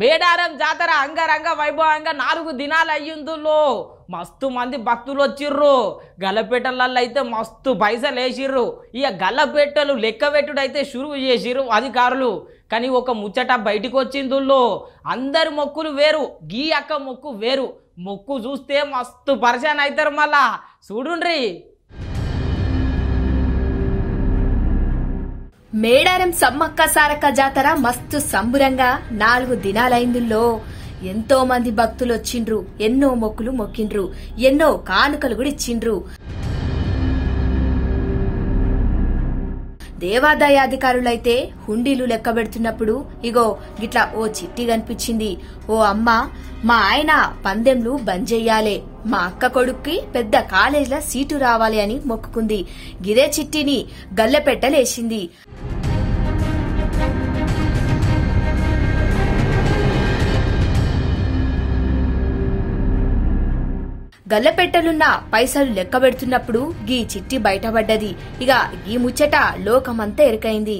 మేడారం జాతర అంగరంగ వైభవంగా 4 దినాలు అయ్యిందులో మస్తు మంది భక్తులు వచ్చిర్రు. గల్లపెట్టెలలో అయితే మస్తు పైసలు వేసిర్రు. ఇక గల్లపెట్టెలు లెక్క పెట్టుడైతే షురువు చేసిర్రు అధికారులు. కానీ ఒక ముచ్చట బయటికి వచ్చిందుల్లో అందరి మొక్కులు వేరు, గీ అక్క మొక్కు వేరు. మొక్కు చూస్తే మస్తు పరిశాన్ అవుతారు. మళ్ళా చూడుండ్రి. మేడారం సమ్మక్క సారక్క జాతర మస్తు సంబురంగా 4 దినాలైందుల్లో ఎంతో మంది భక్తులు వచ్చిండ్రు. ఎన్నో మొక్కులు మొక్కిండ్రు, ఎన్నో కానుకలు కూడా ఇచ్చిండ్రు. దేవాదాయ అధికారులైతే హుండీలు లెక్క పెడుతున్నప్పుడు ఇగో గిట్లా ఓ చిట్టి కనిపించింది. ఓ అమ్మ, మా ఆయన పందెంలు బంద్ చెయ్యాలే, మా అక్క కొడుక్కి పెద్ద కాలేజీలో సీటు రావాలి అని మొక్కుకుంది. గిదే చిట్టిని గల్లెపెట్టలేసింది. గల్లపెట్టెలున్న పైసలు లెక్క పెడుతున్నప్పుడు గీ చిట్టి బయటపడ్డది. ఇక గీ ముచ్చట లోకమంతా ఎరుకైంది.